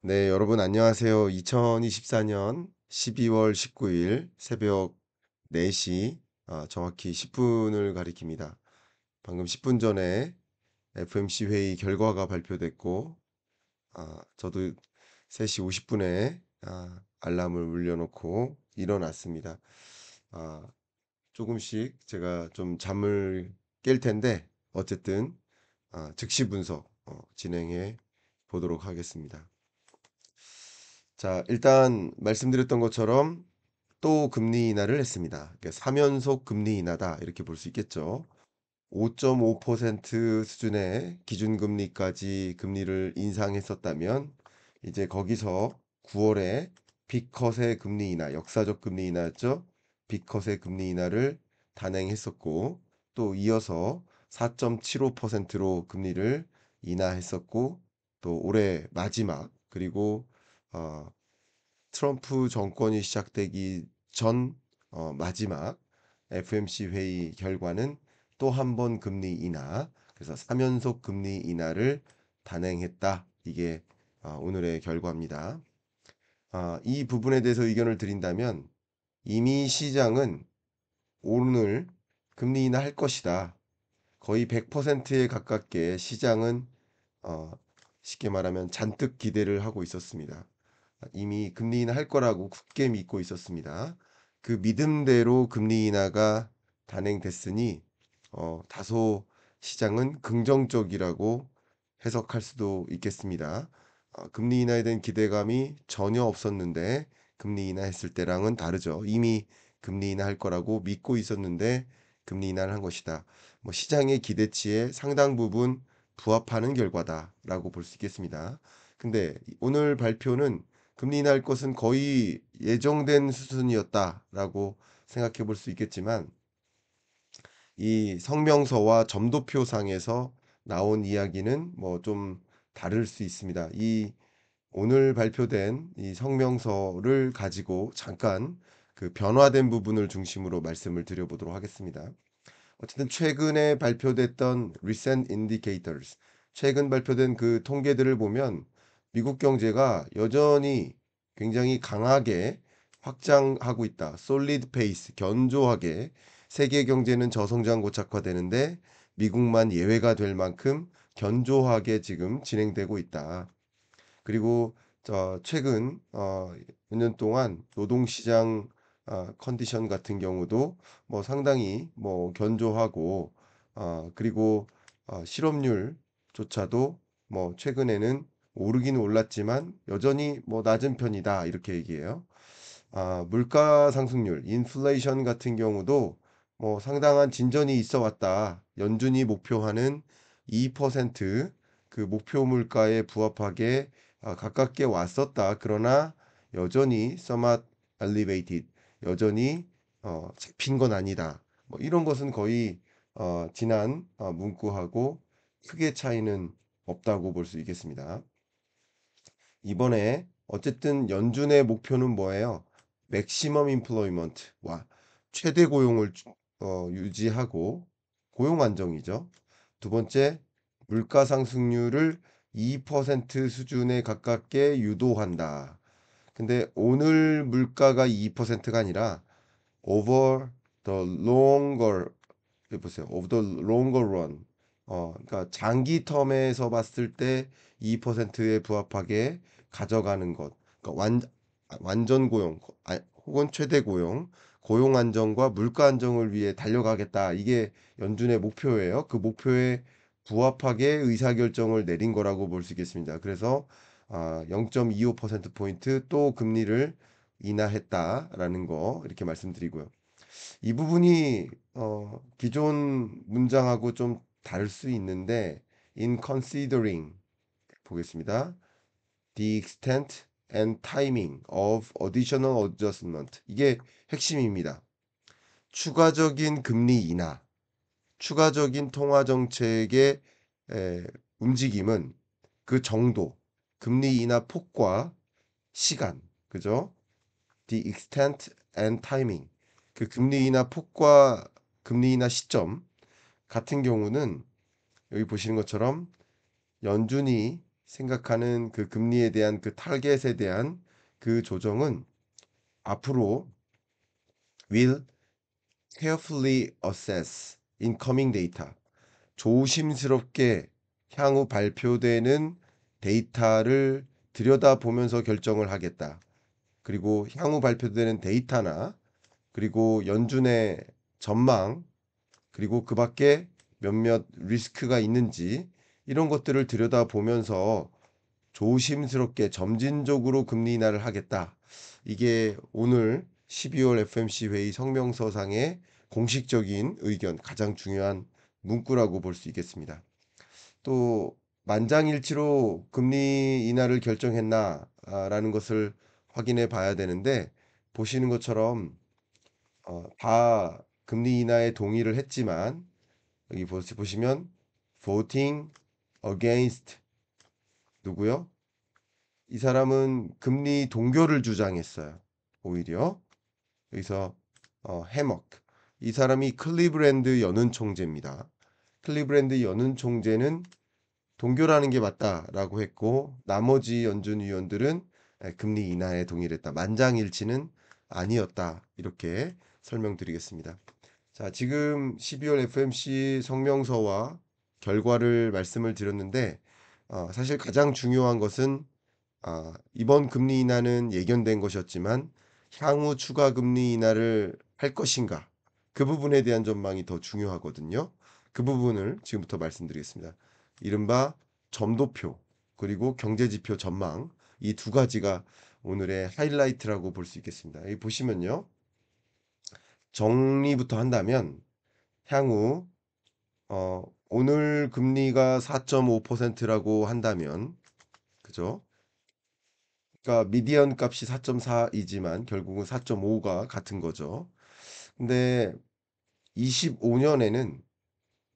네, 여러분 안녕하세요. 2024년 12월 19일 새벽 4시 정확히 10분을 가리킵니다. 방금 10분 전에 FMC 회의 결과가 발표됐고 저도 3시 50분에 알람을 울려놓고 일어났습니다. 아, 조금씩 제가 좀 잠을 깰 텐데 어쨌든 즉시 분석 진행해 보도록 하겠습니다. 자, 일단 말씀드렸던 것처럼 또 금리 인하를 했습니다. 그러니까 3연속 금리 인하다 이렇게 볼 수 있겠죠. 5.5% 수준의 기준금리까지 금리를 인상했었다면 이제 거기서 9월에 빅컷의 금리 인하, 역사적 금리 인하였죠. 빅컷의 금리 인하를 단행했었고 또 이어서 4.75%로 금리를 인하했었고 또 올해 마지막 그리고 어, 트럼프 정권이 시작되기 전 마지막 FMC 회의 결과는 또 한 번 금리 인하, 그래서 3연속 금리 인하를 단행했다. 이게 오늘의 결과입니다. 이 부분에 대해서 의견을 드린다면 이미 시장은 오늘 금리 인하할 것이다. 거의 100%에 가깝게 시장은 어, 쉽게 말하면 잔뜩 기대를 하고 있었습니다. 이미 금리 인하할 거라고 굳게 믿고 있었습니다. 그 믿음대로 금리 인하가 단행됐으니 다소 시장은 긍정적이라고 해석할 수도 있겠습니다. 금리 인하에 대한 기대감이 전혀 없었는데 금리 인하했을 때랑은 다르죠. 이미 금리 인하할 거라고 믿고 있었는데 금리 인하를 한 것이다. 뭐 시장의 기대치에 상당 부분 부합하는 결과다라고 볼 수 있겠습니다. 근데 오늘 발표는 금리 인하할 것은 거의 예정된 수준이었다라고 생각해 볼 수 있겠지만 이 성명서와 점도표상에서 나온 이야기는 뭐 좀 다를 수 있습니다. 이 오늘 발표된 이 성명서를 가지고 잠깐 그 변화된 부분을 중심으로 말씀을 드려보도록 하겠습니다. 어쨌든 최근에 발표됐던 recent indicators, 최근 발표된 그 통계들을 보면 미국 경제가 여전히 굉장히 강하게 확장하고 있다. solid pace, 견조하게 세계 경제는 저성장 고착화되는데 미국만 예외가 될 만큼 견조하게 지금 진행되고 있다. 그리고 최근 몇 년 동안 노동시장 컨디션 같은 경우도 뭐 상당히 뭐 견조하고 그리고 실업률조차도 뭐 최근에는 오르긴 올랐지만 여전히 뭐 낮은 편이다 이렇게 얘기해요. 물가 상승률, 인플레이션 같은 경우도 뭐 상당한 진전이 있어 왔다. 연준이 목표하는 2% 그 목표 물가에 부합하게 가깝게 왔었다. 그러나 여전히 somewhat elevated, 여전히 잡힌 건 아니다. 뭐 이런 것은 거의 지난 문구하고 크게 차이는 없다고 볼 수 있겠습니다. 이번에 어쨌든 연준의 목표는 뭐예요? 맥시멈 인플로이먼트와 최대 고용을 유지하고 고용 안정이죠. 두 번째, 물가 상승률을 2% 수준에 가깝게 유도한다. 근데 오늘 물가가 2%가 아니라 over the longer 보세요. Of the longer run. 그러니까 장기 텀에서 봤을 때 2%에 부합하게 가져가는 것. 그러니까 완전 고용 혹은 최대 고용, 고용 안정과 물가 안정을 위해 달려가겠다. 이게 연준의 목표예요. 그 목표에 부합하게 의사결정을 내린 거라고 볼 수 있겠습니다. 그래서 0.25% 포인트 또 금리를 인하했다라는 거 이렇게 말씀드리고요. 이 부분이 기존 문장하고 좀 다를 수 있는데 in considering 보겠습니다. The extent and timing of additional adjustment 이게 핵심입니다. 추가적인 금리 인하, 추가적인 통화 정책의 에, 움직임은 그 정도, 금리 인하 폭과 시간, 그죠? The extent and timing. 그 금리 인하 폭과 금리 인하 시점 같은 경우는 여기 보시는 것처럼 연준이 생각하는 그 금리에 대한 그 타겟에 대한 그 조정은 앞으로 will carefully assess incoming data. 조심스럽게 향후 발표되는 데이터를 들여다보면서 결정을 하겠다. 그리고 향후 발표되는 데이터나 그리고 연준의 전망 그리고 그 밖에 몇몇 리스크가 있는지 이런 것들을 들여다보면서 조심스럽게 점진적으로 금리 인하를 하겠다. 이게 오늘 12월 FOMC 회의 성명서상의 공식적인 의견, 가장 중요한 문구라고 볼 수 있겠습니다. 또 만장일치로 금리 인하를 결정했나라는 것을 확인해 봐야 되는데 보시는 것처럼 다 금리 인하에 동의를 했지만 여기 보시면 voting against 누구요? 이 사람은 금리 동결을 주장했어요. 오히려 여기서 해먹 이 사람이 클리브랜드 연은 총재입니다. 클리브랜드 연은 총재는 동결하는 게 맞다라고 했고 나머지 연준 위원들은 금리 인하에 동의를 했다. 만장일치는 아니었다. 이렇게 설명드리겠습니다. 자, 지금 12월 FOMC 성명서와 결과를 말씀을 드렸는데 사실 가장 중요한 것은 이번 금리 인하는 예견된 것이었지만 향후 추가 금리 인하를 할 것인가? 그 부분에 대한 전망이 더 중요하거든요. 그 부분을 지금부터 말씀드리겠습니다. 이른바 점도표 그리고 경제지표 전망 이 두 가지가 오늘의 하이라이트라고 볼 수 있겠습니다. 여기 보시면요. 정리부터 한다면 향후 오늘 금리가 4.5%라고 한다면 그죠? 그러니까 미디언 값이 4.4이지만 결국은 4.5가 같은 거죠. 근데 25년에는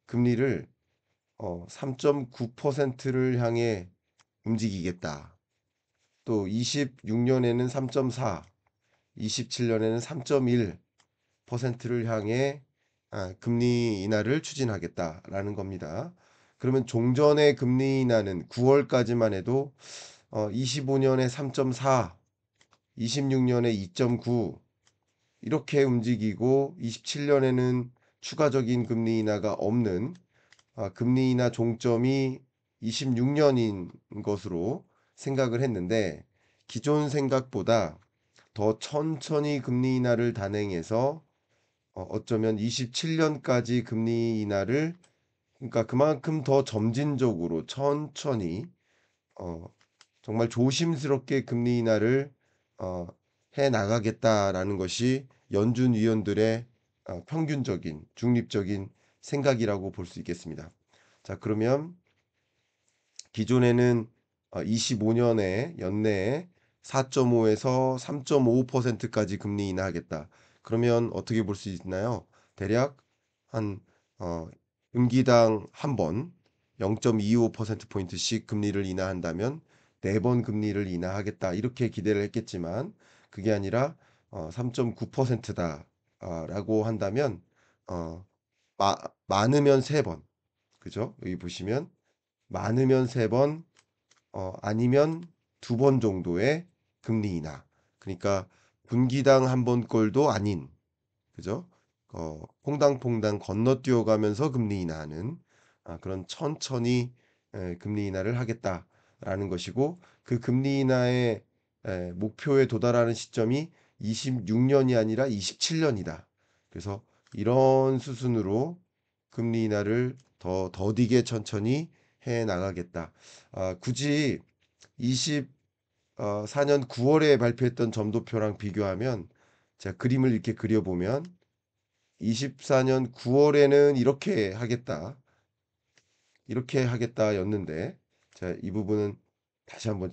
금리를 3.9%를 향해 움직이겠다. 또 26년에는 3.4, 27년에는 3.1%를 향해 금리 인하를 추진하겠다라는 겁니다. 그러면 종전의 금리 인하는 9월까지만 해도 25년에 3.4, 26년에 2.9 이렇게 움직이고 27년에는 추가적인 금리 인하가 없는 금리 인하 종점이 26년인 것으로 생각을 했는데 기존 생각보다 더 천천히 금리 인하를 단행해서 어쩌면 27년까지 금리 인하를 그러니까 그만큼 더 점진적으로 천천히 어, 정말 조심스럽게 금리 인하를 어, 해 나가겠다라는 것이 연준 위원들의 평균적인 중립적인 생각이라고 볼 수 있겠습니다. 자, 그러면 기존에는 25년에 연내에 4.5에서 3.5%까지 금리 인하하겠다. 그러면 어떻게 볼 수 있나요? 대략 한 분기당 한 번 0.25%포인트씩 금리를 인하한다면 4번 금리를 인하하겠다. 이렇게 기대를 했겠지만 그게 아니라 3.9%다. 라고 한다면 어, 많으면 3번. 그죠? 여기 보시면 많으면 3번, 아니면 2번 정도의 금리 인하. 그러니까 분기당 한 번 꼴도 아닌, 그죠? 퐁당퐁당 건너뛰어 가면서 금리 인하하는 그런 천천히 금리 인하를 하겠다라는 것이고 그 금리 인하의 목표에 도달하는 시점이 26년이 아니라 27년이다. 그래서 이런 수순으로 금리 인하를 더 더디게 천천히 해 나가겠다. 굳이 24년 9월에 발표했던 점도표랑 비교하면 제가 그림을 이렇게 그려보면 24년 9월에는 이렇게 하겠다였는데 자, 이 부분은 다시 한번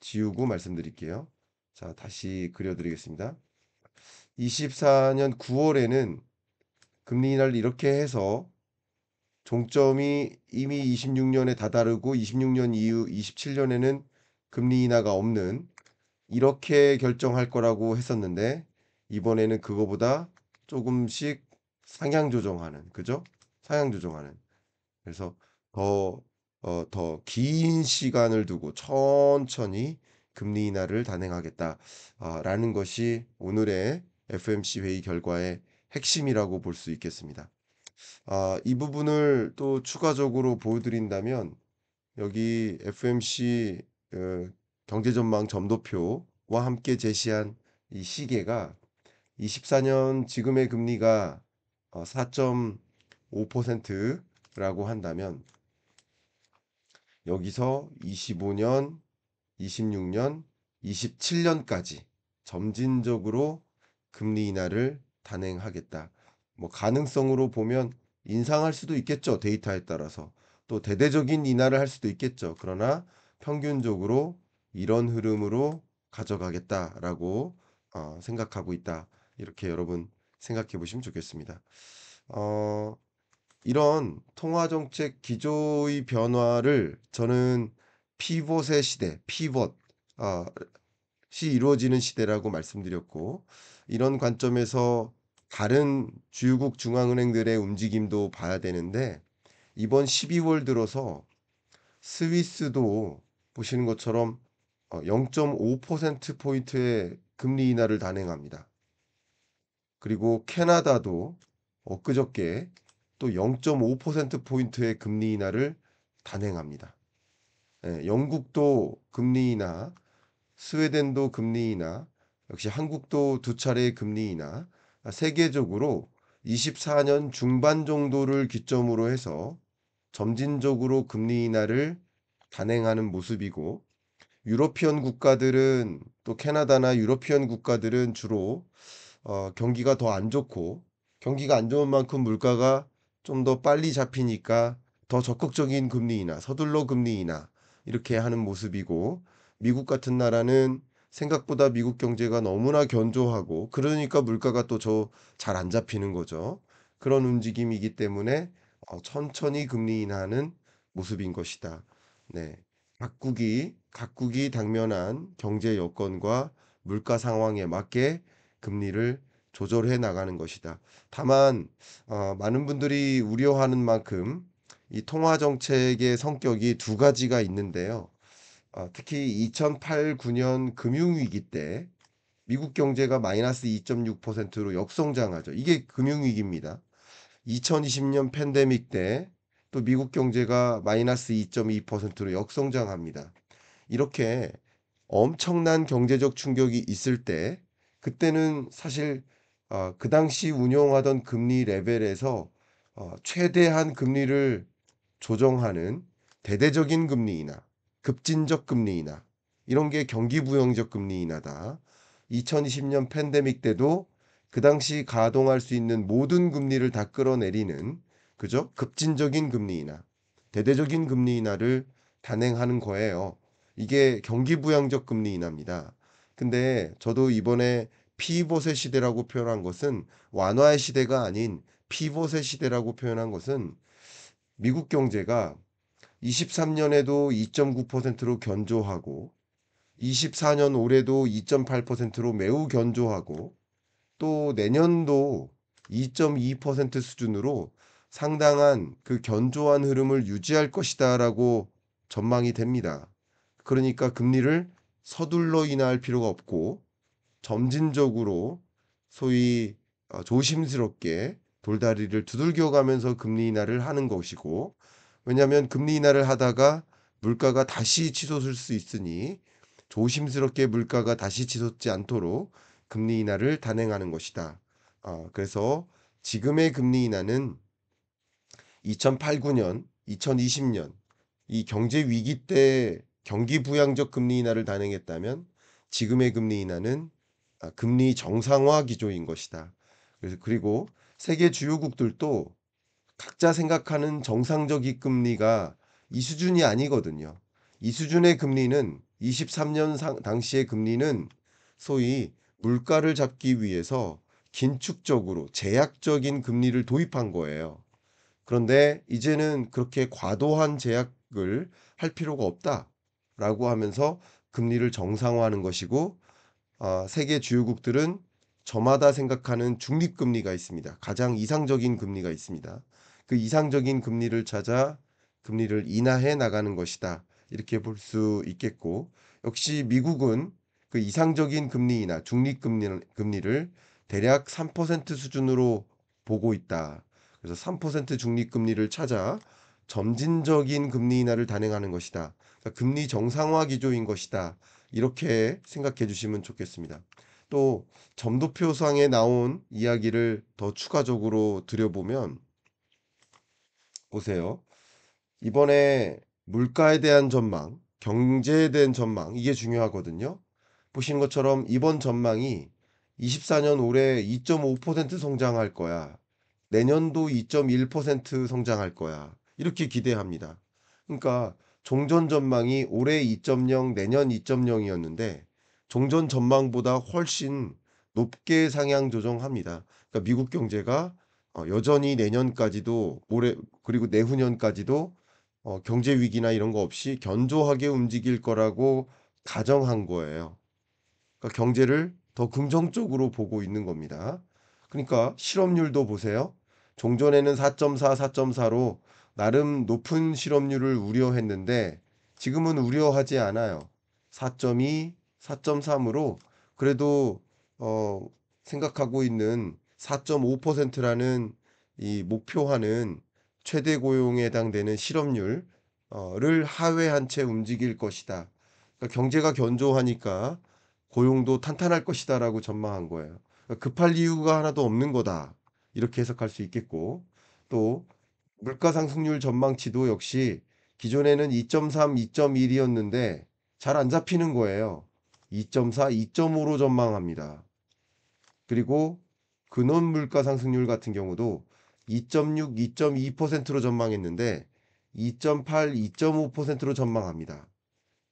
지우고 말씀드릴게요. 자, 다시 그려드리겠습니다. 24년 9월에는 금리 인하를 이렇게 해서 종점이 이미 26년에 다다르고 26년 이후 27년에는 금리 인하가 없는 이렇게 결정할 거라고 했었는데 이번에는 그거보다 조금씩 상향 조정하는 그죠? 상향 조정하는 그래서 더 더 긴 시간을 두고 천천히 금리 인하를 단행하겠다. 라는 것이 오늘의 FOMC 회의 결과의 핵심이라고 볼 수 있겠습니다. 이 부분을 또 추가적으로 보여드린다면 여기 FOMC 경제전망 점도표와 함께 제시한 이 시계가 24년 지금의 금리가 4.5%라고 한다면 여기서 25년, 26년, 27년까지 점진적으로 금리 인하를 단행하겠다. 뭐 가능성으로 보면 인상할 수도 있겠죠. 데이터에 따라서. 또 대대적인 인하를 할 수도 있겠죠. 그러나 평균적으로 이런 흐름으로 가져가겠다라고 생각하고 있다. 이렇게 여러분 생각해 보시면 좋겠습니다. 어, 이런 통화정책 기조의 변화를 저는 피봇의 시대, 피벗, 시 이루어지는 시대라고 말씀드렸고, 이런 관점에서 다른 주요국 중앙은행들의 움직임도 봐야 되는데, 이번 12월 들어서 스위스도 보시는 것처럼 0.5%포인트의 금리 인하를 단행합니다. 그리고 캐나다도 엊그저께 또 0.5%포인트의 금리 인하를 단행합니다. 영국도 금리 인하, 스웨덴도 금리 인하, 역시 한국도 두 차례의 금리 인하, 세계적으로 24년 중반 정도를 기점으로 해서 점진적으로 금리 인하를 단행하는 모습이고, 유러피언 국가들은 또 캐나다나 유러피언 국가들은 주로 경기가 더 안 좋고 경기가 안 좋은 만큼 물가가 좀 더 빨리 잡히니까 더 적극적인 금리 인하, 서둘러 금리 인하 이렇게 하는 모습이고 미국 같은 나라는 생각보다 미국 경제가 너무나 견조하고 그러니까 물가가 또 잘 안 잡히는 거죠. 그런 움직임이기 때문에 천천히 금리 인하하는 모습인 것이다. 네. 각국이 당면한 경제 여건과 물가 상황에 맞게 금리를 조절해 나가는 것이다. 다만 많은 분들이 우려하는 만큼 이 통화 정책의 성격이 두 가지가 있는데요. 특히 2008, 9년 금융위기 때 미국 경제가 마이너스 2.6%로 역성장하죠. 이게 금융위기입니다. 2020년 팬데믹 때 또 미국 경제가 마이너스 2.2%로 역성장합니다. 이렇게 엄청난 경제적 충격이 있을 때 그때는 사실 그 당시 운용하던 금리 레벨에서 최대한 금리를 조정하는 대대적인 금리 인하, 급진적 금리 인하 이런 게 경기 부양적 금리 인하다. 2020년 팬데믹 때도 그 당시 가동할 수 있는 모든 금리를 다 끌어내리는 그죠? 급진적인 금리 인하, 대대적인 금리 인하를 단행하는 거예요. 이게 경기 부양적 금리 인하입니다. 근데 저도 이번에 피봇의 시대라고 표현한 것은 완화의 시대가 아닌 피봇의 시대라고 표현한 것은 미국 경제가 23년에도 2.9%로 견조하고 24년 올해도 2.8%로 매우 견조하고 또 내년도 2.2% 수준으로 상당한 그 견조한 흐름을 유지할 것이다라고 전망이 됩니다. 그러니까 금리를 서둘러 인하할 필요가 없고 점진적으로 소위 조심스럽게 돌다리를 두들겨 가면서 금리 인하를 하는 것이고 왜냐하면 금리 인하를 하다가 물가가 다시 치솟을 수 있으니 조심스럽게 물가가 다시 치솟지 않도록 금리 인하를 단행하는 것이다. 그래서 지금의 금리 인하는 2008, 9년, 2020년 이 경제 위기 때 경기 부양적 금리 인하를 단행했다면 지금의 금리 인하는 금리 정상화 기조인 것이다. 그리고 세계 주요국들도 각자 생각하는 정상적인 금리가 이 수준이 아니거든요. 이 수준의 금리는 23년 당시의 금리는 소위 물가를 잡기 위해서 긴축적으로 제약적인 금리를 도입한 거예요. 그런데 이제는 그렇게 과도한 제약을 할 필요가 없다라고 하면서 금리를 정상화하는 것이고 세계 주요국들은 저마다 생각하는 중립금리가 있습니다. 가장 이상적인 금리가 있습니다. 그 이상적인 금리를 찾아 금리를 인하해 나가는 것이다. 이렇게 볼 수 있겠고, 역시 미국은 그 이상적인 금리나 금리를 대략 3% 수준으로 보고 있다. 그래서 3% 중립금리를 찾아 점진적인 금리 인하를 단행하는 것이다. 그러니까 금리 정상화 기조인 것이다. 이렇게 생각해 주시면 좋겠습니다. 또 점도표상에 나온 이야기를 더 추가적으로 들여보면 보세요. 이번에 물가에 대한 전망, 경제에 대한 전망, 이게 중요하거든요. 보시는 것처럼 이번 전망이 24년 올해 2.5% 성장할 거야. 내년도 2.1% 성장할 거야. 이렇게 기대합니다. 그러니까 종전 전망이 올해 2.0, 내년 2.0이었는데 종전 전망보다 훨씬 높게 상향 조정합니다. 그러니까 미국 경제가 여전히 내년까지도 올해 그리고 내후년까지도 경제 위기나 이런 거 없이 견조하게 움직일 거라고 가정한 거예요. 그러니까 경제를 더 긍정적으로 보고 있는 겁니다. 그러니까 실업률도 보세요. 종전에는 4.4, 4.4로 나름 높은 실업률을 우려했는데 지금은 우려하지 않아요. 4.2, 4.3으로 그래도 어, 생각하고 있는 4.5%라는 이 목표하는 최대 고용에 해당되는 실업률을 하회한 채 움직일 것이다. 그러니까 경제가 견조하니까 고용도 탄탄할 것이다라고 전망한 거예요. 그러니까 급할 이유가 하나도 없는 거다. 이렇게 해석할 수 있겠고, 또 물가 상승률 전망치도 역시 기존에는 2.3, 2.1이었는데 잘 안 잡히는 거예요. 2.4, 2.5로 전망합니다. 그리고 근원 물가 상승률 같은 경우도 2.6, 2.2%로 전망했는데 2.8, 2.5%로 전망합니다.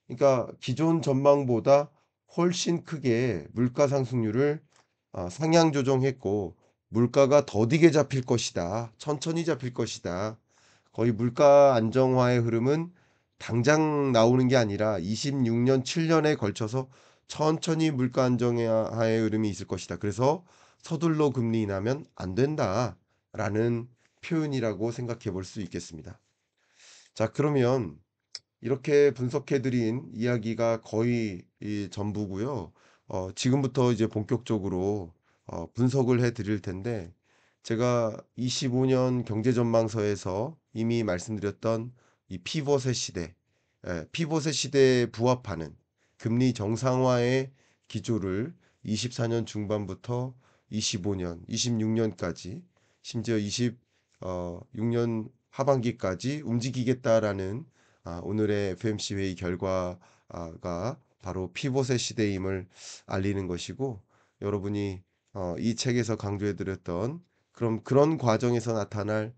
그러니까 기존 전망보다 훨씬 크게 물가 상승률을 상향 조정했고 물가가 더디게 잡힐 것이다. 천천히 잡힐 것이다. 거의 물가 안정화의 흐름은 당장 나오는 게 아니라 26년, 7년에 걸쳐서 천천히 물가 안정화의 흐름이 있을 것이다. 그래서 서둘러 금리 인하면 안 된다라는 표현이라고 생각해 볼 수 있겠습니다. 자, 그러면 이렇게 분석해 드린 이야기가 거의 이 전부고요. 지금부터 이제 본격적으로 분석을 해 드릴 텐데 제가 25년 경제전망서에서 이미 말씀드렸던 이 피벗의 시대, 피벗의 시대에 부합하는 금리 정상화의 기조를 24년 중반부터 25년, 26년까지 심지어 26년 하반기까지 움직이겠다라는 오늘의 FMC 회의 결과가 바로 피봇의 시대임을 알리는 것이고 여러분이 이 책에서 강조해 드렸던 그런 과정에서 나타날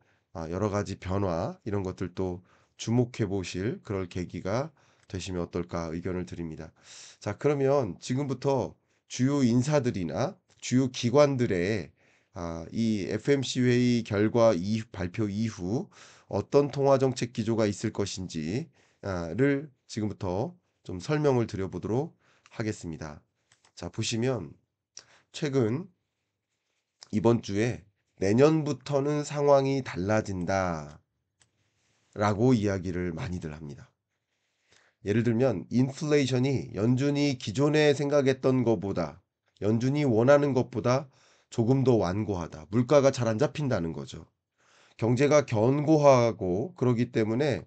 여러 가지 변화 이런 것들도 주목해 보실 그럴 계기가 되시면 어떨까 의견을 드립니다. 자, 그러면 지금부터 주요 인사들이나 주요 기관들의 이 FMC 회의 결과 발표 이후 어떤 통화 정책 기조가 있을 것인지를 지금부터 좀 설명을 드려보도록 하겠습니다. 자, 보시면 최근 이번 주에 내년부터는 상황이 달라진다 라고 이야기를 많이들 합니다. 예를 들면 인플레이션이 연준이 기존에 생각했던 것보다 연준이 원하는 것보다 조금 더 완고하다. 물가가 잘 안 잡힌다는 거죠. 경제가 견고하고 그러기 때문에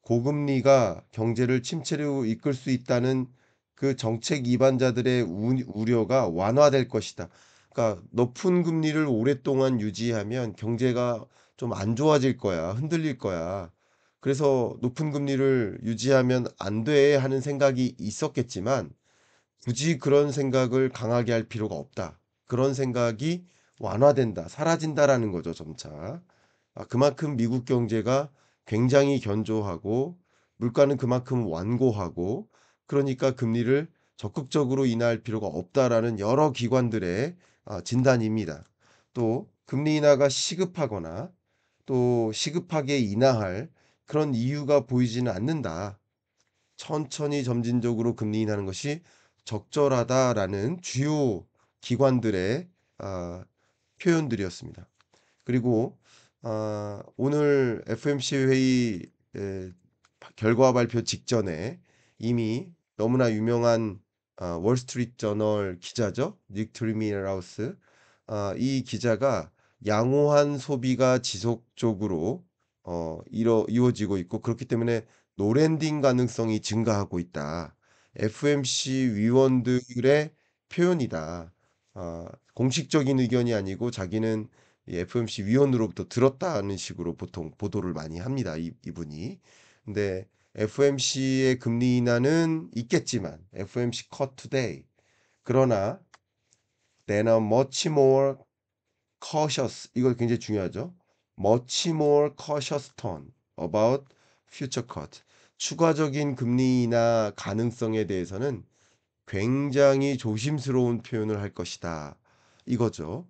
고금리가 경제를 침체로 이끌 수 있다는 그 정책 이반자들의 우려가 완화될 것이다. 그러니까 높은 금리를 오랫동안 유지하면 경제가 좀 안 좋아질 거야. 흔들릴 거야. 그래서 높은 금리를 유지하면 안 돼 하는 생각이 있었겠지만 굳이 그런 생각을 강하게 할 필요가 없다. 그런 생각이 완화된다. 사라진다라는 거죠, 점차. 그만큼 미국 경제가 굉장히 견조하고 물가는 그만큼 완고하고 그러니까 금리를 적극적으로 인하할 필요가 없다라는 여러 기관들의 진단입니다. 또 금리 인하가 시급하거나 또 시급하게 인하할 그런 이유가 보이지는 않는다. 천천히 점진적으로 금리 인하는 것이 적절하다라는 주요 기관들의 아, 표현들이었습니다. 그리고 오늘 FMC 회의 에, 결과 발표 직전에 이미 너무나 유명한 월스트리트 저널 기자죠. 닉 트리미라우스. 이 기자가 양호한 소비가 지속적으로 이루어지고 있고 그렇기 때문에 노랜딩 가능성이 증가하고 있다. FMC 위원들의 표현이다. 공식적인 의견이 아니고 자기는 이 FMC 위원으로부터 들었다는 식으로 보통 보도를 많이 합니다. 이분이. 근데 FMC의 금리 인하는 있겠지만 FMC cut today. 그러나 then a much more cautious. 이거 굉장히 중요하죠. much more cautious tone about future cut. 추가적인 금리 인하 가능성에 대해서는 굉장히 조심스러운 표현을 할 것이다. 이거죠.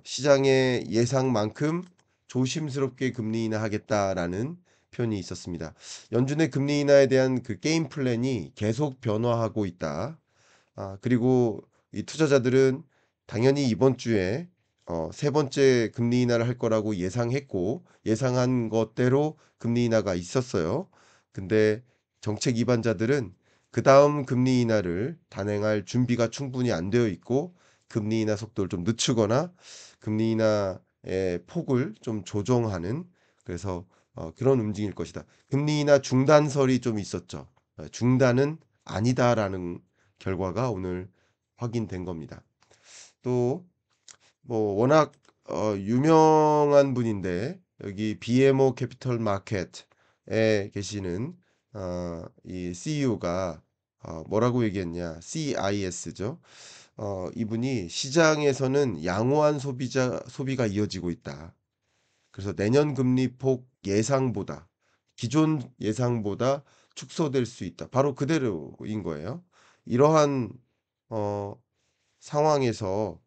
시장의 예상만큼 조심스럽게 금리 인하하겠다라는 표현이 있었습니다. 연준의 금리 인하에 대한 그 게임 플랜이 계속 변화하고 있다. 그리고 이 투자자들은 당연히 이번 주에 세 번째 금리 인하를 할 거라고 예상했고 예상한 것대로 금리 인하가 있었어요. 근데 정책 이반자들은 그다음 금리 인하를 단행할 준비가 충분히 안 되어 있고 금리 인하 속도를 좀 늦추거나 금리 인하의 폭을 좀 조정하는 그래서 그런 움직일 것이다. 금리 인하 중단설이 좀 있었죠. 중단은 아니다라는 결과가 오늘 확인된 겁니다. 또 뭐 워낙 유명한 분인데 여기 BMO 캐피털 마켓에 계시는 이 CEO가 뭐라고 얘기했냐? CIS죠. 이분이 시장에서는 양호한 소비가 이어지고 있다. 그래서 내년 금리 폭 예상보다 기존 예상보다 축소될 수 있다. 바로 그대로인 거예요. 이러한 어, 상황에서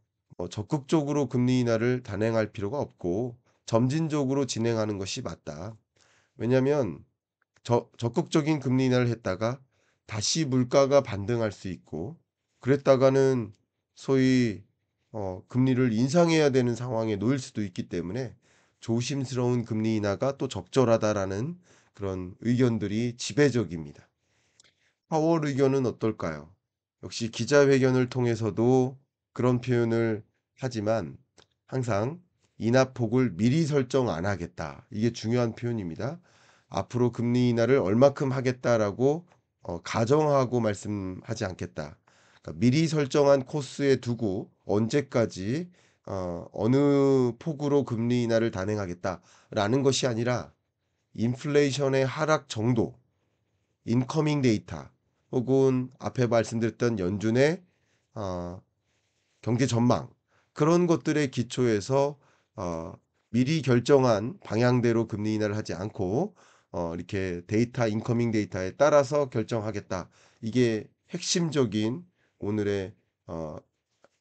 적극적으로 금리 인하를 단행할 필요가 없고 점진적으로 진행하는 것이 맞다. 왜냐하면 적극적인 금리 인하를 했다가 다시 물가가 반등할 수 있고 그랬다가는 소위 금리를 인상해야 되는 상황에 놓일 수도 있기 때문에 조심스러운 금리 인하가 또 적절하다라는 그런 의견들이 지배적입니다. 파월 의견은 어떨까요? 역시 기자회견을 통해서도 그런 표현을 하지만 항상 인하폭을 미리 설정 안 하겠다. 이게 중요한 표현입니다. 앞으로 금리 인하를 얼마큼 하겠다라고 가정하고 말씀하지 않겠다. 그러니까 미리 설정한 코스에 두고 언제까지 어느 폭으로 금리 인하를 단행하겠다라는 것이 아니라 인플레이션의 하락 정도, 인커밍 데이터 혹은 앞에 말씀드렸던 연준의 어, 경제 전망 그런 것들의 기초에서 어, 미리 결정한 방향대로 금리 인하를 하지 않고 이렇게 데이터 인커밍 데이터에 따라서 결정하겠다. 이게 핵심적인 오늘의 어,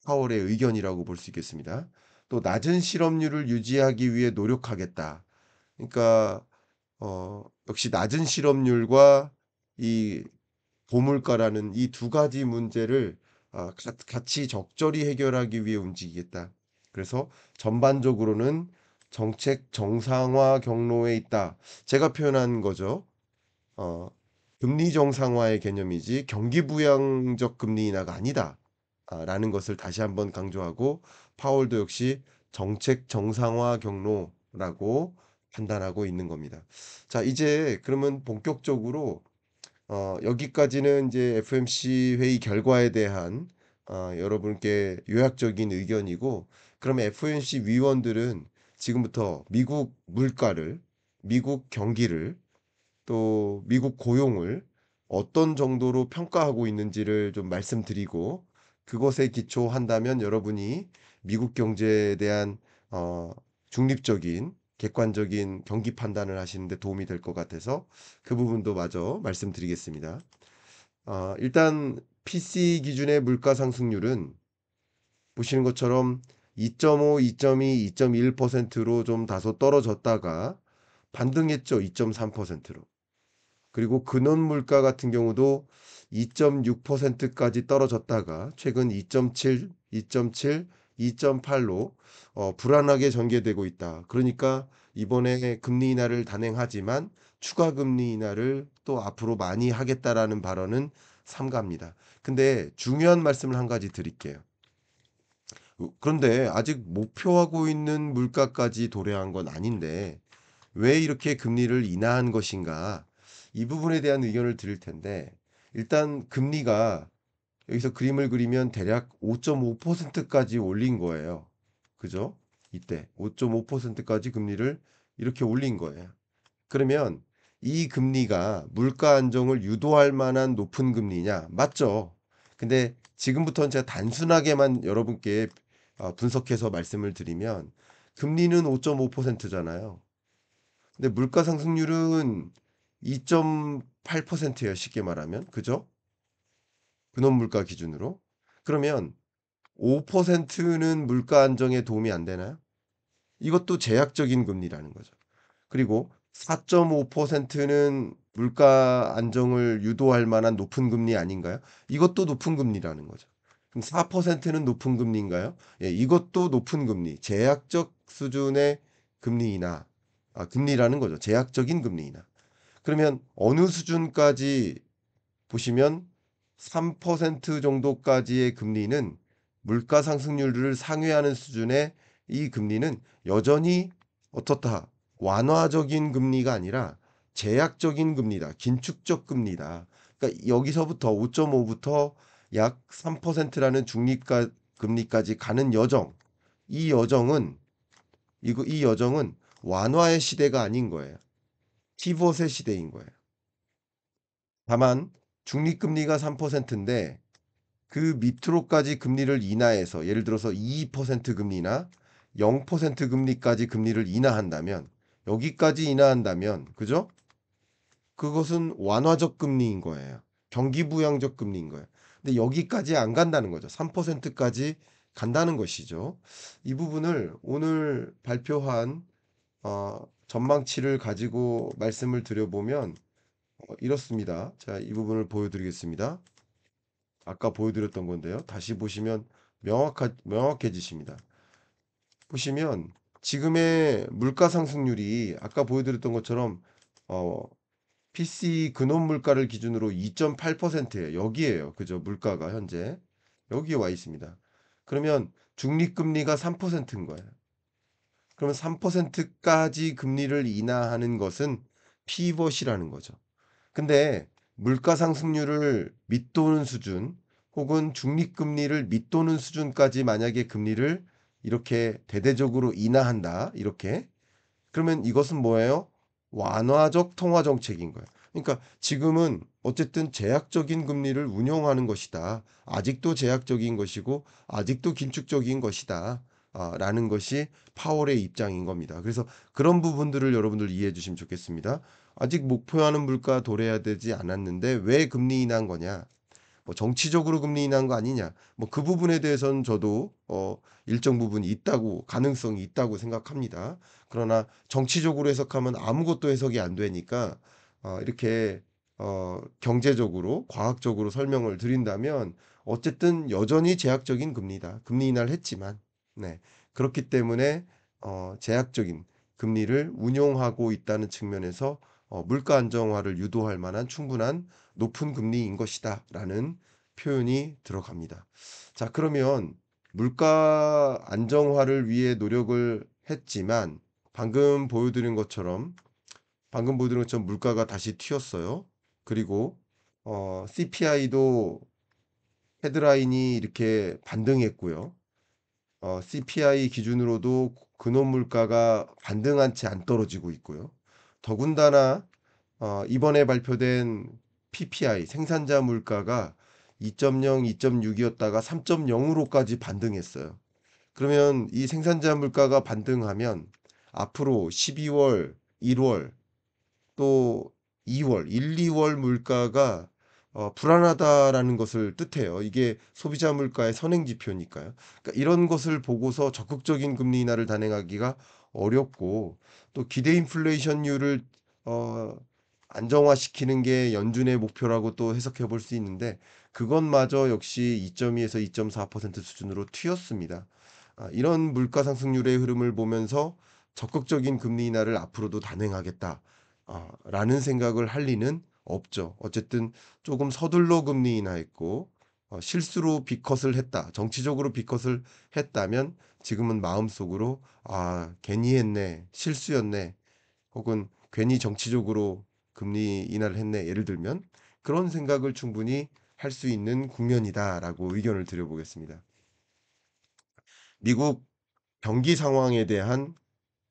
파월의 의견이라고 볼 수 있겠습니다. 또 낮은 실업률을 유지하기 위해 노력하겠다. 그러니까 역시 낮은 실업률과 이 고물가라는 이 두 가지 문제를 같이 적절히 해결하기 위해 움직이겠다. 그래서 전반적으로는 정책 정상화 경로에 있다. 제가 표현한 거죠. 어, 금리 정상화의 개념이지 경기 부양적 금리 인하가 아니다. 라는 것을 다시 한번 강조하고 파월도 역시 정책 정상화 경로라고 판단하고 있는 겁니다. 자, 이제 그러면 본격적으로 여기까지는 이제 FMC 회의 결과에 대한 여러분께 요약적인 의견이고, 그러면 FMC 위원들은 지금부터 미국 물가를, 미국 경기를, 또 미국 고용을 어떤 정도로 평가하고 있는지를 좀 말씀드리고, 그것에 기초한다면 여러분이 미국 경제에 대한 어, 중립적인 객관적인 경기 판단을 하시는 데 도움이 될 것 같아서 그 부분도 마저 말씀드리겠습니다. 일단 PC 기준의 물가 상승률은 보시는 것처럼 2.5, 2.2, 2.1%로 좀 다소 떨어졌다가 반등했죠. 2.3%로. 그리고 근원 물가 같은 경우도 2.6%까지 떨어졌다가 최근 2.7, 2.7, 2.8로 불안하게 전개되고 있다. 그러니까 이번에 금리 인하를 단행하지만 추가 금리 인하를 또 앞으로 많이 하겠다라는 발언은 삼가합니다. 근데 중요한 말씀을 한 가지 드릴게요. 그런데 아직 목표하고 있는 물가까지 도래한 건 아닌데 왜 이렇게 금리를 인하한 것인가? 이 부분에 대한 의견을 드릴 텐데 일단 금리가 여기서 그림을 그리면 대략 5.5%까지 올린 거예요. 그죠? 이때 5.5%까지 금리를 이렇게 올린 거예요. 그러면 이 금리가 물가 안정을 유도할 만한 높은 금리냐? 맞죠. 근데 지금부터는 제가 단순하게만 여러분께 분석해서 말씀을 드리면 금리는 5.5%잖아요. 근데 물가 상승률은 2.8%예요. 쉽게 말하면. 그죠? 근원 물가 기준으로. 그러면 5%는 물가 안정에 도움이 안 되나요? 이것도 제약적인 금리라는 거죠. 그리고 4.5%는 물가 안정을 유도할 만한 높은 금리 아닌가요? 이것도 높은 금리라는 거죠. 그럼 4%는 높은 금리인가요? 예, 이것도 높은 금리, 제약적 수준의 금리 인하, 금리라는 거죠. 제약적인 금리 인하. 그러면 어느 수준까지 보시면 3% 정도까지의 금리는 물가 상승률을 상회하는 수준의 이 금리는 여전히 어떻다? 완화적인 금리가 아니라 제약적인 금리다. 긴축적 금리다. 그러니까 여기서부터 5.5부터 약 3%라는 중립가 금리까지 가는 여정. 이 여정은 이 여정은 완화의 시대가 아닌 거예요. 피벗의 시대인 거예요. 다만 중립금리가 3%인데 그 밑으로까지 금리를 인하해서 예를 들어서 2% 금리나 0% 금리까지 금리를 인하한다면 여기까지 인하한다면 그죠? 그것은 완화적 금리인 거예요. 경기부양적 금리인 거예요. 근데 여기까지 안 간다는 거죠. 3%까지 간다는 것이죠. 이 부분을 오늘 발표한 전망치를 가지고 말씀을 드려보면 이렇습니다. 자, 이 부분을 보여드리겠습니다. 아까 보여드렸던 건데요. 다시 보시면 명확해지십니다. 보시면 지금의 물가 상승률이 아까 보여드렸던 것처럼 어, PC 근원 물가를 기준으로 2.8%예요. 여기에요. 그죠? 물가가 현재 여기에 와 있습니다. 그러면 중립금리가 3%인 거예요. 그러면 3%까지 금리를 인하하는 것은 피벗이라는 거죠. 근데 물가 상승률을 밑도는 수준 혹은 중립금리를 밑도는 수준까지 만약에 금리를 이렇게 대대적으로 인하한다. 이렇게. 그러면 이것은 뭐예요? 완화적 통화 정책인 거예요. 그러니까 지금은 어쨌든 제약적인 금리를 운용하는 것이다. 아직도 제약적인 것이고 아직도 긴축적인 것이다. 라는 것이 파월의 입장인 겁니다. 그래서 그런 부분들을 여러분들 이해해 주시면 좋겠습니다. 아직 목표하는 물가 도래해야 되지 않았는데 왜 금리 인하한 거냐? 뭐 정치적으로 금리 인하한 거 아니냐? 뭐 그 부분에 대해서는 저도 일정 부분 있다고 가능성이 있다고 생각합니다. 그러나 정치적으로 해석하면 아무것도 해석이 안 되니까 이렇게 경제적으로 과학적으로 설명을 드린다면 어쨌든 여전히 제약적인 금리다. 금리 인하를 했지만 네. 그렇기 때문에 제약적인 금리를 운용하고 있다는 측면에서 물가 안정화를 유도할 만한 충분한 높은 금리인 것이다라는 표현이 들어갑니다. 자, 그러면 물가 안정화를 위해 노력을 했지만 방금 보여드린 것처럼 물가가 다시 튀었어요. 그리고 CPI도 헤드라인이 이렇게 반등했고요. CPI 기준으로도 근원 물가가 반등한 채 안 떨어지고 있고요. 더군다나 이번에 발표된 PPI 생산자 물가가 2.0, 2.6이었다가 3.0으로까지 반등했어요. 그러면 이 생산자 물가가 반등하면 앞으로 12월, 1월 또 2월, 1, 2월 물가가 불안하다라는 것을 뜻해요. 이게 소비자 물가의 선행 지표니까요. 그러니까 이런 것을 보고서 적극적인 금리 인하를 단행하기가 어렵고 또 기대 인플레이션율을 어, 안정화시키는 게 연준의 목표라고 또 해석해 볼 수 있는데 그것마저 역시 2.2에서 2.4% 수준으로 튀었습니다. 이런 물가 상승률의 흐름을 보면서 적극적인 금리 인하를 앞으로도 단행하겠다. 라는 생각을 할 리는 없죠. 어쨌든 조금 서둘러 금리 인하했고 실수로 빅컷을 했다. 정치적으로 빅컷을 했다면 지금은 마음속으로 '아 괜히 했네. 실수였네.' 혹은 '괜히 정치적으로 금리 인하를 했네.' 예를 들면 그런 생각을 충분히 할 수 있는 국면이다라고 의견을 드려 보겠습니다. 미국 경기 상황에 대한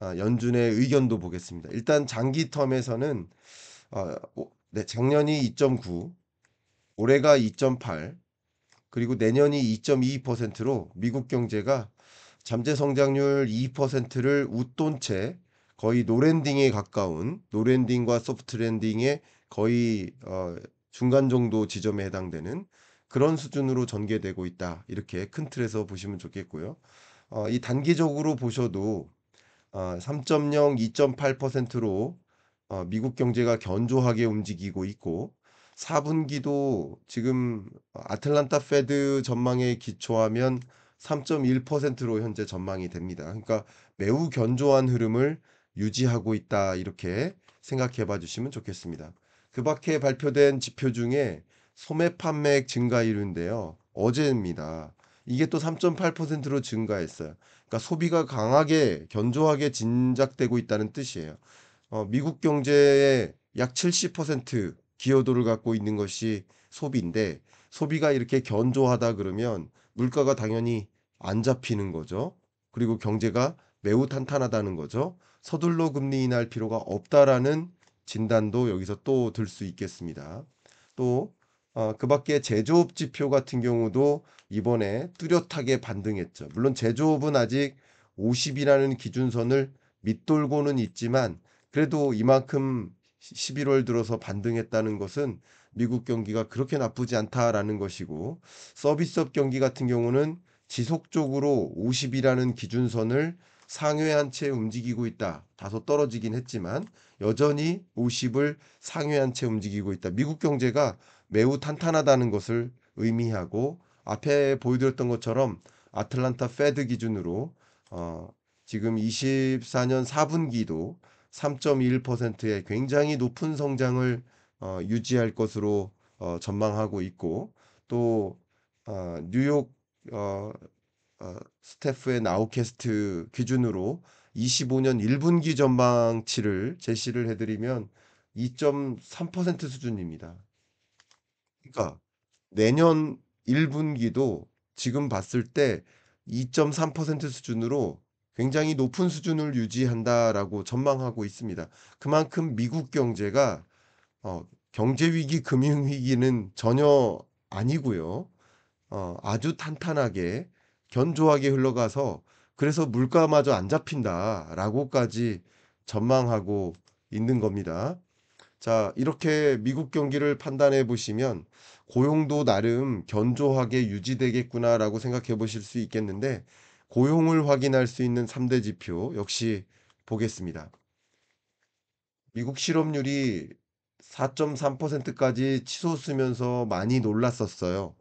연준의 의견도 보겠습니다. 일단 장기 텀에서는 네, 작년이 2.9, 올해가 2.8, 그리고 내년이 2.22%로 미국 경제가 잠재 성장률 2%를 웃돈 채 거의 노랜딩에 가까운, 노랜딩과 소프트 랜딩의 거의 중간 정도 지점에 해당되는 그런 수준으로 전개되고 있다. 이렇게 큰 틀에서 보시면 좋겠고요. 이 단기적으로 보셔도 3.0, 2.8%로 미국 경제가 견조하게 움직이고 있고 4분기도 지금 아틀란타 페드 전망에 기초하면 3.1%로 현재 전망이 됩니다. 그러니까 매우 견조한 흐름을 유지하고 있다. 이렇게 생각해 봐 주시면 좋겠습니다. 그 밖에 발표된 지표 중에 소매 판매액 증가율인데요. 어제입니다. 이게 또 3.8%로 증가했어요. 그러니까 소비가 강하게 견조하게 진작되고 있다는 뜻이에요. 미국 경제의 약 70% 기여도를 갖고 있는 것이 소비인데 소비가 이렇게 견조하다 그러면 물가가 당연히 안 잡히는 거죠. 그리고 경제가 매우 탄탄하다는 거죠. 서둘러 금리 인하할 필요가 없다라는 진단도 여기서 또 들 수 있겠습니다. 또 그 밖에 제조업 지표 같은 경우도 이번에 뚜렷하게 반등했죠. 물론 제조업은 아직 50이라는 기준선을 밑돌고는 있지만 그래도 이만큼 11월 들어서 반등했다는 것은 미국 경기가 그렇게 나쁘지 않다라는 것이고 서비스업 경기 같은 경우는 지속적으로 50이라는 기준선을 상회한 채 움직이고 있다. 다소 떨어지긴 했지만 여전히 50을 상회한 채 움직이고 있다. 미국 경제가 매우 탄탄하다는 것을 의미하고 앞에 보여드렸던 것처럼 아틀란타 페드 기준으로 어, 지금 24년 4분기도 3.1%의 굉장히 높은 성장을 유지할 것으로 전망하고 있고 또 뉴욕 어, 스태프의 나우캐스트 기준으로 25년 1분기 전망치를 제시를 해드리면 2.3% 수준입니다. 그러니까 내년 1분기도 지금 봤을 때 2.3% 수준으로 굉장히 높은 수준을 유지한다라고 전망하고 있습니다. 그만큼 미국 경제가 경제 위기, 금융 위기는 전혀 아니고요. 아주 탄탄하게 견조하게 흘러가서 그래서 물가마저 안 잡힌다라고까지 전망하고 있는 겁니다. 자, 이렇게 미국 경기를 판단해 보시면 고용도 나름 견조하게 유지되겠구나라고 생각해 보실 수 있겠는데 고용을 확인할 수 있는 3대 지표 역시 보겠습니다. 미국 실업률이 4.3%까지 치솟으면서 많이 놀랐었어요.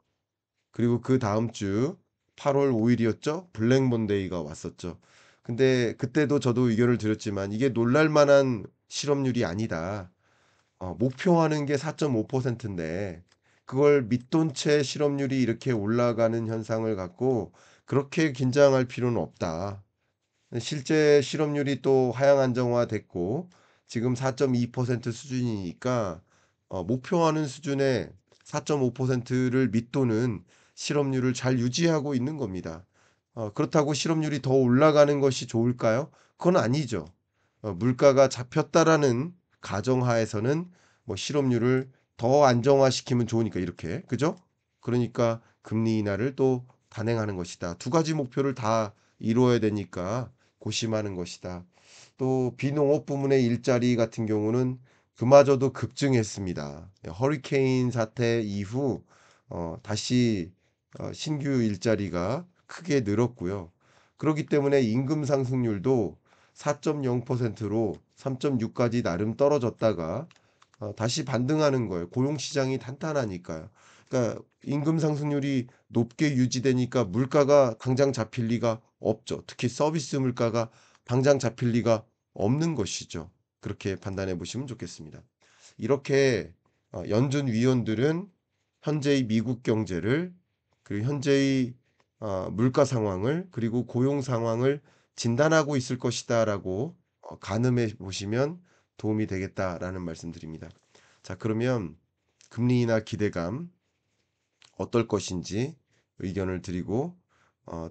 그리고 그 다음 주 8월 5일이었죠? 블랙 먼데이가 왔었죠. 근데 그때도 저도 의견을 드렸지만 이게 놀랄 만한 실업률이 아니다. 목표하는 게 4.5%인데 그걸 밑돈 채 실업률이 이렇게 올라가는 현상을 갖고 그렇게 긴장할 필요는 없다. 실제 실업률이 또 하향 안정화됐고 지금 4.2% 수준이니까 목표하는 수준의 4.5%를 밑도는 실업률을 잘 유지하고 있는 겁니다. 그렇다고 실업률이 더 올라가는 것이 좋을까요? 그건 아니죠. 물가가 잡혔다라는 가정하에서는 뭐 실업률을 더 안정화시키면 좋으니까 이렇게 그죠? 그러니까 금리 인하를 또 단행하는 것이다. 두 가지 목표를 다 이루어야 되니까 고심하는 것이다. 또 비농업 부문의 일자리 같은 경우는 그마저도 급증했습니다. 허리케인 사태 이후 다시 신규 일자리가 크게 늘었고요. 그렇기 때문에 임금 상승률도 4.0%로 3.6까지 나름 떨어졌다가 다시 반등하는 거예요. 고용 시장이 탄탄하니까요. 그러니까 임금 상승률이 높게 유지되니까 물가가 당장 잡힐 리가 없죠. 특히 서비스 물가가 당장 잡힐 리가 없는 것이죠. 그렇게 판단해 보시면 좋겠습니다. 이렇게 연준 위원들은 현재의 미국 경제를, 그리고 현재의 물가 상황을, 그리고 고용 상황을 진단하고 있을 것이다라고 가늠해 보시면 도움이 되겠다라는 말씀드립니다. 자, 그러면 금리 인하 기대감 어떨 것인지 의견을 드리고,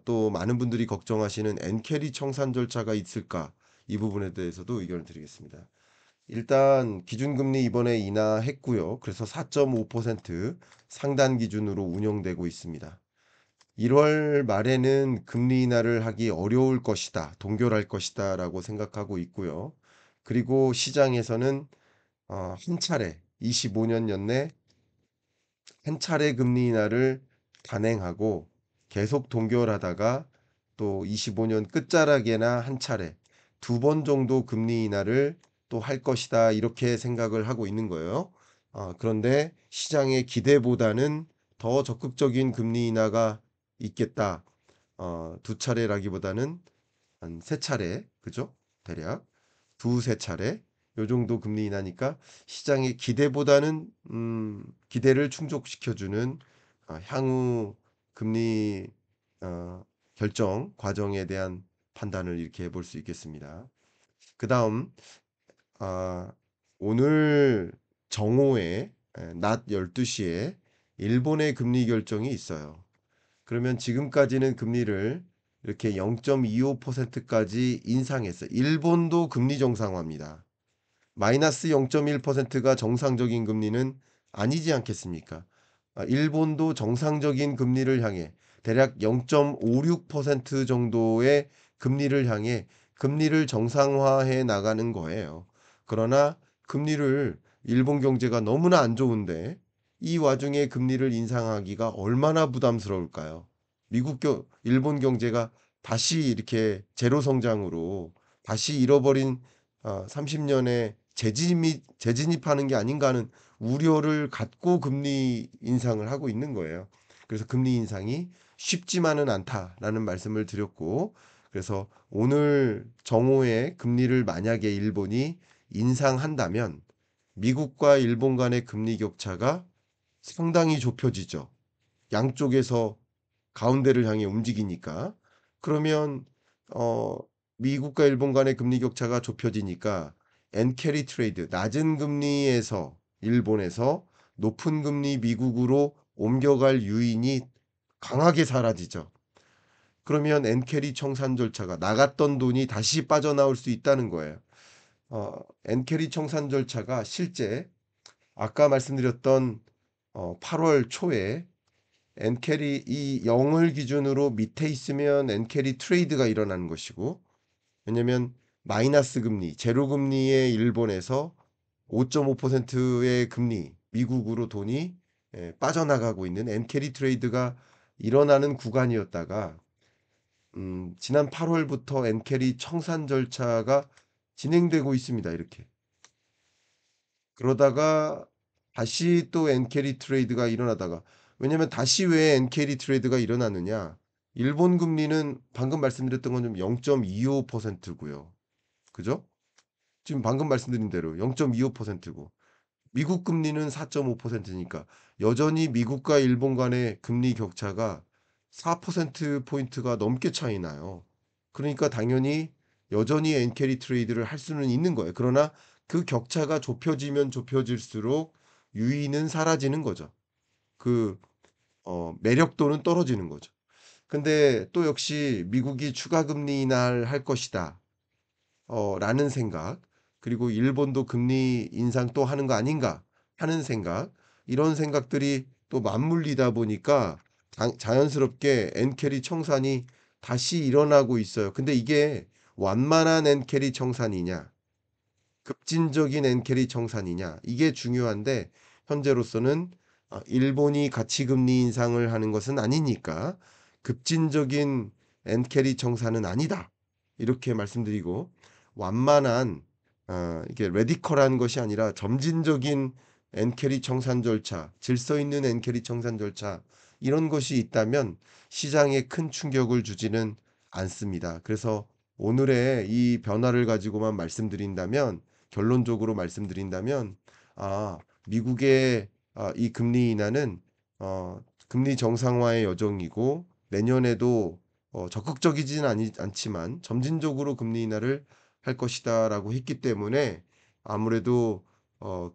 또 많은 분들이 걱정하시는 엔캐리 청산 절차가 있을까, 이 부분에 대해서도 의견을 드리겠습니다. 일단 기준금리 이번에 인하했고요. 그래서 4.5% 상단 기준으로 운영되고 있습니다. 1월 말에는 금리 인하를 하기 어려울 것이다, 동결할 것이다라고 생각하고 있고요. 그리고 시장에서는 한 차례 25년 연내 한 차례 금리 인하를 단행하고 계속 동결하다가 또 25년 끝자락에나 한 차례, 두 번 정도 금리 인하를 또 할 것이다, 이렇게 생각을 하고 있는 거예요. 그런데 시장의 기대보다는 더 적극적인 금리 인하가 있겠다. 두 차례라기보다는 한 세 차례, 그죠? 대략 두세 차례 요 정도 금리 인하니까 시장의 기대보다는 기대를 충족시켜주는 향후 금리 결정 과정에 대한 판단을 이렇게 해볼 수 있겠습니다. 그 다음, 아, 오늘 정오에 낮 12시에 일본의 금리 결정이 있어요. 그러면 지금까지는 금리를 이렇게 0.25%까지 인상했어요. 일본도 금리 정상화입니다. 마이너스 0.1%가 정상적인 금리는 아니지 않겠습니까? 일본도 정상적인 금리를 향해 대략 0.56% 정도의 금리를 향해 금리를 정상화해 나가는 거예요. 그러나 금리를, 일본 경제가 너무나 안 좋은데 이 와중에 금리를 인상하기가 얼마나 부담스러울까요? 일본 경제가 다시 이렇게 제로 성장으로 다시 잃어버린 30년의 재진입하는 게 아닌가 하는 우려를 갖고 금리 인상을 하고 있는 거예요. 그래서 금리 인상이 쉽지만은 않다라는 말씀을 드렸고, 그래서 오늘 정오에 금리를 만약에 일본이 인상한다면 미국과 일본 간의 금리 격차가 상당히 좁혀지죠. 양쪽에서 가운데를 향해 움직이니까. 그러면 어 미국과 일본 간의 금리 격차가 좁혀지니까 엔캐리 트레이드, 낮은 금리에서 일본에서 높은 금리 미국으로 옮겨갈 유인이 강하게 사라지죠. 그러면 엔캐리 청산 절차가, 나갔던 돈이 다시 빠져나올 수 있다는 거예요. 엔캐리 청산 절차가 실제 아까 말씀드렸던 8월 초에 엔캐리, 이 0을 기준으로 밑에 있으면 엔캐리 트레이드가 일어나는 것이고, 왜냐면 마이너스 금리, 제로 금리의 일본에서 5.5%의 금리 미국으로 돈이 빠져나가고 있는 엔캐리 트레이드가 일어나는 구간이었다가 지난 8월부터 엔캐리 청산 절차가 진행되고 있습니다. 이렇게. 그러다가 다시 또 엔캐리 트레이드가 일어나다가, 왜냐면 다시 왜 엔캐리 트레이드가 일어나느냐? 일본 금리는 방금 말씀드렸던 건 좀 0.25%고요. 그죠? 지금 방금 말씀드린 대로 0.25%고 미국 금리는 4.5%니까 여전히 미국과 일본 간의 금리 격차가 4% 포인트가 넘게 차이 나요. 그러니까 당연히 여전히 엔캐리 트레이드를 할 수는 있는 거예요. 그러나 그 격차가 좁혀지면 좁혀질수록 유의는 사라지는 거죠. 그 매력도는 떨어지는 거죠. 근데 또 역시 미국이 추가 금리 인하를 할 것이다. 라는 생각, 그리고 일본도 금리 인상 또 하는 거 아닌가 하는 생각, 이런 생각들이 또 맞물리다 보니까 자연스럽게 엔캐리 청산이 다시 일어나고 있어요. 근데 이게 완만한 엔캐리 청산이냐, 급진적인 엔캐리 청산이냐, 이게 중요한데 현재로서는 일본이 가치금리 인상을 하는 것은 아니니까 급진적인 엔캐리 청산은 아니다, 이렇게 말씀드리고, 완만한 이게 레디컬한 것이 아니라 점진적인 엔캐리 청산 절차, 질서 있는 엔캐리 청산 절차, 이런 것이 있다면 시장에 큰 충격을 주지는 않습니다. 그래서 오늘의 이 변화를 가지고만 말씀드린다면 결론적으로 말씀드린다면, 미국의 이 금리 인하는 금리 정상화의 여정이고 내년에도 적극적이진 않지만 점진적으로 금리 인하를 할 것이다라고 했기 때문에 아무래도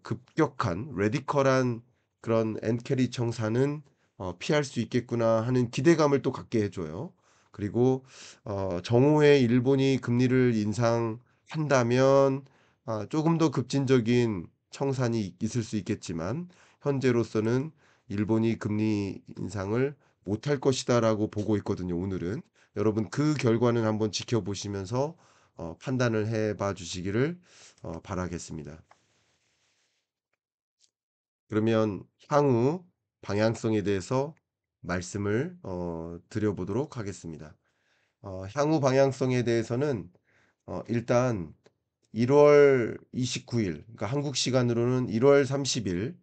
급격한 레디컬한 그런 엔캐리 청사는 피할 수 있겠구나 하는 기대감을 또 갖게 해줘요. 그리고 정오에 일본이 금리를 인상한다면 조금 더 급진적인 청산이 있을 수 있겠지만 현재로서는 일본이 금리 인상을 못할 것이다라고 보고 있거든요. 오늘은 여러분 그 결과는 한번 지켜보시면서 판단을 해봐 주시기를 바라겠습니다. 그러면 향후 방향성에 대해서 말씀을 드려보도록 하겠습니다. 향후 방향성에 대해서는 일단 1월 29일, 그러니까 한국 시간으로는 1월 30일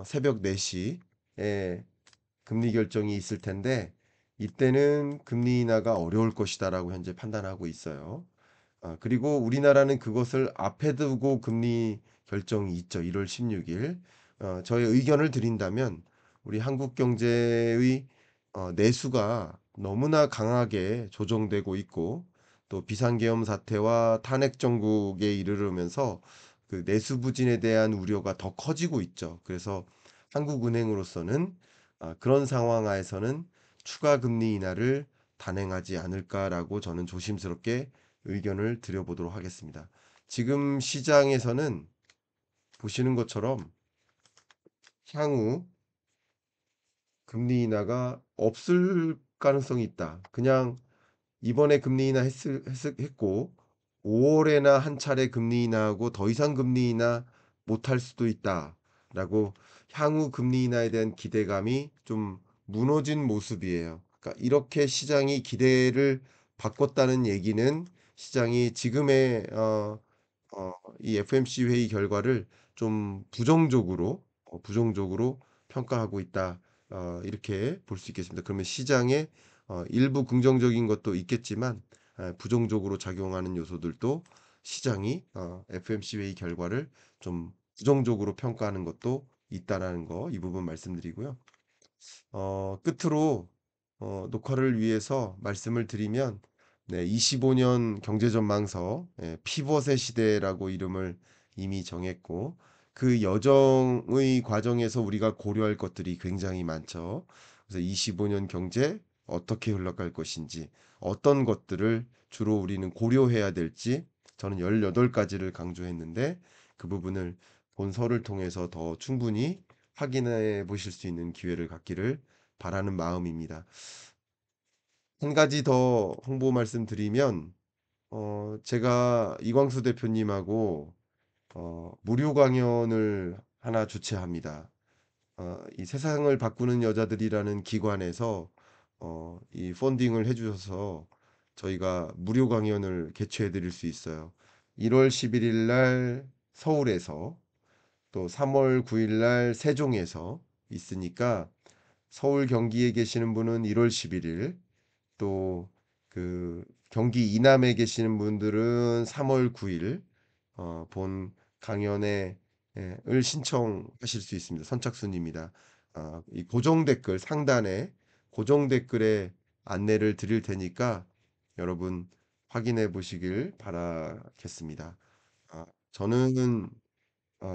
새벽 4시에 금리 결정이 있을 텐데 이때는 금리 인하가 어려울 것이다라고 현재 판단하고 있어요. 그리고 우리나라는 그것을 앞에 두고 금리 결정이 있죠. 1월 16일. 저의 의견을 드린다면 우리 한국 경제의 내수가 너무나 강하게 조정되고 있고 또 비상계엄 사태와 탄핵 정국에 이르르면서 그 내수 부진에 대한 우려가 더 커지고 있죠. 그래서 한국은행으로서는 그런 상황 하에서는 추가 금리 인하를 단행하지 않을까라고 저는 조심스럽게 의견을 드려보도록 하겠습니다. 지금 시장에서는 보시는 것처럼 향후 금리 인하가 없을 가능성이 있다. 그냥 이번에 금리 인하 했고 5월에나 한 차례 금리 인하하고 더 이상 금리 인하 못할 수도 있다라고 향후 금리 인하에 대한 기대감이 좀 무너진 모습이에요. 그러니까 이렇게 시장이 기대를 바꿨다는 얘기는 시장이 지금의 이 FMC 회의 결과를 좀 부정적으로 평가하고 있다. 이렇게 볼 수 있겠습니다. 그러면 시장에 일부 긍정적인 것도 있겠지만 부정적으로 작용하는 요소들도 시장이 FMC 회의 결과를 좀 부정적으로 평가하는 것도 있다라는 거 이 부분 말씀드리고요. 끝으로 녹화를 위해서 말씀을 드리면 네, 25년 경제전망서 피벗의 시대라고 이름을 이미 정했고 그 여정의 과정에서 우리가 고려할 것들이 굉장히 많죠. 그래서 25년 경제 어떻게 흘러갈 것인지 어떤 것들을 주로 우리는 고려해야 될지 저는 18가지를 강조했는데 그 부분을 본서를 통해서 더 충분히 확인해 보실 수 있는 기회를 갖기를 바라는 마음입니다. 한 가지 더 홍보 말씀드리면 제가 이광수 대표님하고 무료 강연을 하나 주최합니다. 이 세상을 바꾸는 여자들이라는 기관에서 이 펀딩을 해주셔서 저희가 무료 강연을 개최해 드릴 수 있어요. 1월 11일 날 서울에서 또 3월 9일 날 세종에서 있으니까 서울 경기에 계시는 분은 1월 11일 또 그 경기 이남에 계시는 분들은 3월 9일 본 강연에 을 신청하실 수 있습니다. 선착순입니다. 이 고정 댓글 상단에 고정 댓글에 안내를 드릴 테니까 여러분 확인해 보시길 바라겠습니다. 저는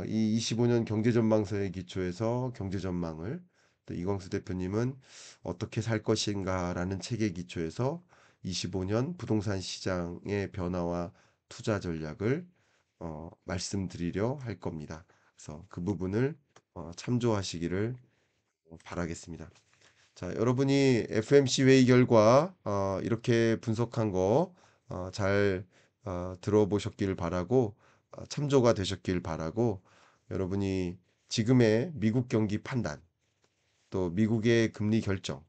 이 25년 경제전망서에 기초해서 경제전망을 또 이광수 대표님은 어떻게 살 것인가라는 책에 기초해서 25년 부동산 시장의 변화와 투자 전략을 말씀드리려 할 겁니다. 그래서 그 부분을 참조하시기를 바라겠습니다. 자, 여러분이 FMC 회의 결과 이렇게 분석한 거 잘 들어보셨길 바라고 참조가 되셨길 바라고 여러분이 지금의 미국 경기 판단 또 미국의 금리 결정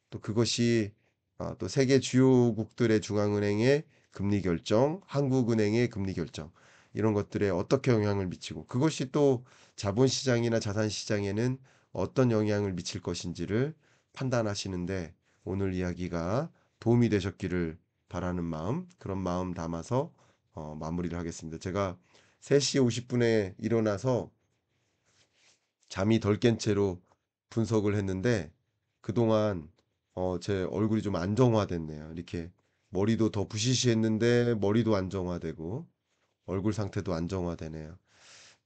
또 그것이 또 세계 주요국들의 중앙은행의 금리 결정, 한국은행의 금리 결정 이런 것들에 어떻게 영향을 미치고 그것이 또 자본시장이나 자산시장에는 어떤 영향을 미칠 것인지를 판단하시는데 오늘 이야기가 도움이 되셨기를 바라는 마음, 그런 마음 담아서 마무리를 하겠습니다. 제가 3시 50분에 일어나서 잠이 덜 깬 채로 분석을 했는데 그동안 제 얼굴이 좀 안정화됐네요. 이렇게 머리도 더 부시시했는데 머리도 안정화되고 얼굴 상태도 안정화되네요.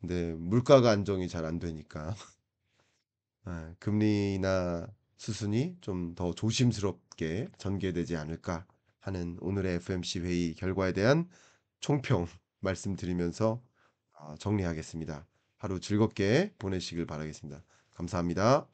근데 물가가 안정이 잘 안 되니까 금리 인하 수순이 좀 더 조심스럽게 전개되지 않을까 하는 오늘의 FMC 회의 결과에 대한 총평 말씀드리면서 정리하겠습니다. 하루 즐겁게 보내시길 바라겠습니다. 감사합니다.